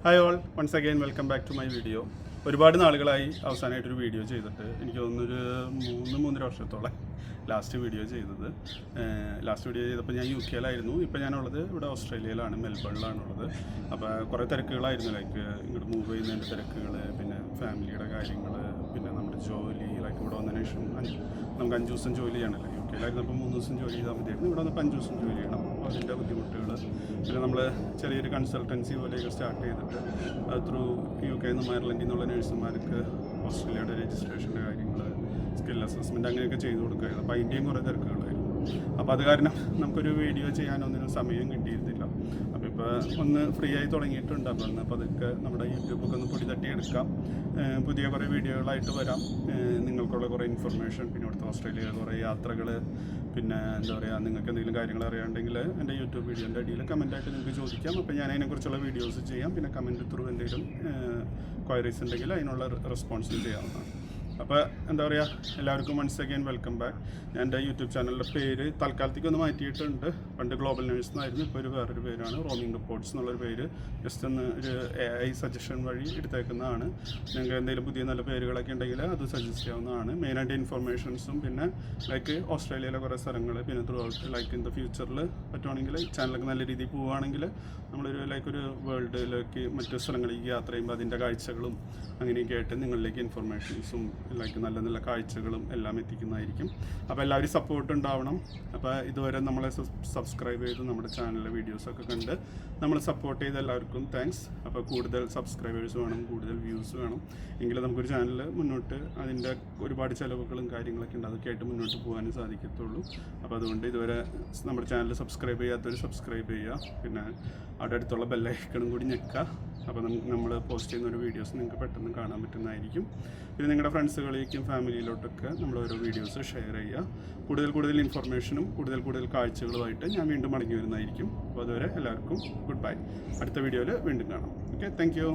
Hi all, once again welcome back to my video. ഒരുപാട് നാളുകളായി അവസാനമായിട്ടൊരു video ചെയ്തിട്ട്. എനിക്ക് തോന്നുന്നൊരു 3-3.5 വർഷത്തോളം ലാസ്റ്റ് വീഡിയോ ചെയ്തപ്പോൾ ഞാൻ UK-യിലായിരുന്നു. ഇപ്പോൾ ഞാനുള്ളത് ഇവിടെ ഓസ്ട്രേലിയയിലാണ്, മെൽബണിലാണുള്ളത്. അപ്പോൾ കുറേ തിരക്കുകളായിരുന്നു, ലൈക്ക് ഇങ്ങോട്ട് മൂവ് ചെയ്യുന്നതിൻ്റെ തിരക്കുകൾ, പിന്നെ ഫാമിലിയുടെ കാര്യങ്ങൾ, പിന്നെ നമ്മുടെ ജോലി. ലൈക്ക് ഇവിടെ വന്നതിന് ശേഷം നമുക്ക് 5 ദിവസം ജോലി ചെയ്യണമല്ലോ. UK-യിലായിരുന്നപ്പോൾ 3 ദിവസം ജോലി ചെയ്താൽ മതിയായിരുന്നു. ഇവിടെ വന്നപ്പോൾ 5 ദിവസം ജോലി ചെയ്യണം. അതിൻ്റെ ബുദ്ധിമുട്ടുകൾ, പിന്നെ നമ്മൾ ചെറിയൊരു കൺസൾട്ടൻസി പോലെയൊക്കെ സ്റ്റാർട്ട് ചെയ്തിട്ട് ത്രൂ UK-യിൽ നിന്നും അയർലൻഡിൽ നിന്നുള്ള നഴ്സുമാർക്ക് ഓസ്ട്രേലിയയുടെ രജിസ്ട്രേഷൻ്റെ കാര്യങ്ങൾ, സ്കിൽ അസസ്മെൻറ്റ് അങ്ങനെയൊക്കെ ചെയ്ത് കൊടുക്കുകയായിരുന്നു. അപ്പോൾ അതിൻ്റെയും കുറേ തിരക്കുകളായിരുന്നു. അപ്പോൾ അത് കാരണം നമുക്കൊരു വീഡിയോ ചെയ്യാനൊന്നിനും സമയം കിട്ടിയിരുന്നില്ല. അപ്പോൾ ഇപ്പോൾ ഒന്ന് ഫ്രീ ആയി തുടങ്ങിയിട്ടുണ്ട്. അപ്പോൾ അതൊക്കെ നമ്മുടെ യൂട്യൂബൊക്കെ ഒന്ന് പൊടി തട്ടിയെടുക്കാം. പുതിയ കുറേ വീഡിയോകളായിട്ട് വരാം. നിങ്ങൾക്കുള്ള കുറേ ഇൻഫർമേഷൻ, പിന്നെ ഇവിടുത്തെ ഓസ്ട്രേലിയയിലെ കുറേ യാത്രകൾ, പിന്നെ എന്താ പറയുക, നിങ്ങൾക്ക് എന്തെങ്കിലും കാര്യങ്ങൾ അറിയാണ്ടെങ്കിൽ എൻ്റെ യൂട്യൂബ് വീഡിയോൻ്റെ അടിയിൽ കമൻറ്റായിട്ട് നിങ്ങൾക്ക് ചോദിക്കാം. അപ്പോൾ ഞാൻ അതിനെക്കുറിച്ചുള്ള വീഡിയോസ് ചെയ്യാം. പിന്നെ കമൻറ്റ് ത്രൂ എന്തെങ്കിലും ക്വയറീസ് ഉണ്ടെങ്കിൽ അതിനുള്ള റെസ്പോൺസും ചെയ്യാവുന്നതാണ്. അപ്പോൾ എന്താ പറയുക, എല്ലാവർക്കും വൺസ് അഗൈൻ വെൽക്കം ബാക്ക്. ഞാൻ എൻ്റെ യൂട്യൂബ് ചാനലിൻ്റെ പേര് തൽക്കാലത്തേക്ക് ഒന്ന് മാറ്റിയിട്ടുണ്ട്. പണ്ട് ഗ്ലോബൽ നേഴ്സ് എന്നായിരുന്നു, ഇപ്പോൾ വേറൊരു പേരാണ്, റോമിംഗ് റിപ്പോർട്ട്സ് എന്നുള്ളൊരു പേര്. ജസ്റ്റ് ഒന്ന് ഒരു AI സജഷൻ വഴി എടുത്തേക്കുന്നതാണ്. നിങ്ങൾക്ക് എന്തെങ്കിലും പുതിയ നല്ല പേരുകളൊക്കെ ഉണ്ടെങ്കിൽ അത് സജസ്റ്റ് ചെയ്യാവുന്നതാണ്. മെയിനായിട്ട് ഇൻഫർമേഷൻസും, പിന്നെ ലൈക്ക് ഓസ്ട്രേലിയയിലെ കുറേ സ്ഥലങ്ങൾ, പിന്നെ through out like in the ഫ്യൂച്ചറിൽ പറ്റുവാണെങ്കിൽ ചാനലൊക്കെ നല്ല രീതിയിൽ പോവുകയാണെങ്കിൽ നമ്മളൊരു ലൈക്ക് ഒരു വേൾഡിലേക്ക് മറ്റു സ്ഥലങ്ങളിലേക്ക് യാത്ര ചെയ്യുമ്പോൾ അതിൻ്റെ കാഴ്ചകളും അങ്ങനെയൊക്കെ ആയിട്ട് നിങ്ങളിലേക്ക് ഇൻഫർമേഷൻസും ലൈക്ക് നല്ല നല്ല കാഴ്ചകളും എല്ലാം എത്തിക്കുന്നതായിരിക്കും. അപ്പോൾ എല്ലാവരും സപ്പോർട്ട് ഉണ്ടാവണം. അപ്പോൾ ഇതുവരെ നമ്മളെ സബ്സ്ക്രൈബ് ചെയ്ത് നമ്മുടെ ചാനലിലെ വീഡിയോസൊക്കെ കണ്ട് നമ്മൾ സപ്പോർട്ട് ചെയ്ത എല്ലാവർക്കും താങ്ക്സ്. അപ്പോൾ കൂടുതൽ സബ്സ്ക്രൈബേഴ്സ് വേണം, കൂടുതൽ വ്യൂസ് വേണം, എങ്കിലും നമുക്കൊരു ചാനൽ മുന്നോട്ട്, അതിൻ്റെ ഒരുപാട് ചിലവുകളും കാര്യങ്ങളൊക്കെ ഉണ്ട്, അതൊക്കെ ആയിട്ട് മുന്നോട്ട് പോകാനും സാധിക്കത്തുള്ളൂ. അപ്പോൾ അതുകൊണ്ട് ഇതുവരെ നമ്മുടെ ചാനൽ സബ്സ്ക്രൈബ് ചെയ്യാത്തവർ സബ്സ്ക്രൈബ് ചെയ്യുക, പിന്നെ അവിടെ അടുത്തുള്ള ബെല്ലൈക്കണും കൂടി ഞെക്കുക. അപ്പോൾ നമ്മൾ പോസ്റ്റ് ചെയ്യുന്ന ഒരു വീഡിയോസ് നിങ്ങൾക്ക് പെട്ടെന്ന് കാണാൻ പറ്റുന്നതായിരിക്കും. പിന്നെ നിങ്ങളുടെ ഫ്രണ്ട്സുകളിലേക്കും ഫാമിലിയിലോട്ടൊക്കെ നമ്മൾ ഓരോ വീഡിയോസ് ഷെയർ ചെയ്യുക. കൂടുതൽ ഇൻഫർമേഷനും കൂടുതൽ കാഴ്ചകളുമായിട്ട് ഞാൻ വീണ്ടും മടങ്ങി വരുന്നതായിരിക്കും. അപ്പോൾ അതുവരെ എല്ലാവർക്കും ഗുഡ് ബൈ. അടുത്ത വീഡിയോയിൽ വീണ്ടും കാണാം. Okay, thank you.